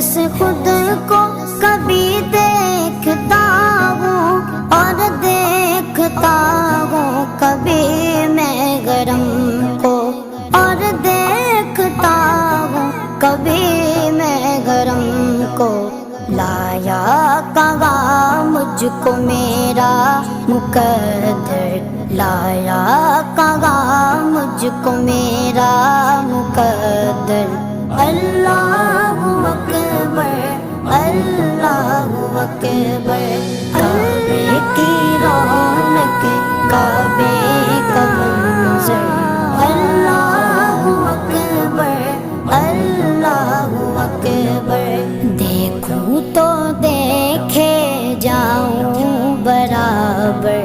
से खुद को कभी देखता हूँ और देखता हूँ कभी मैं गरम को, और देखता हूँ कभी मैं गरम को। लाया कहाँ मुझको मेरा मुकद्दर, लाया कहाँ मुझको मेरा मुकद्दर। अल्लाहु अकबर, अल्लाहु अकबर। काबे की रौनक, काबे का मंज़र। अल्लाहु अकबर, अल्लाहु अकबर। देखूं तो देखे जाऊं बराबर,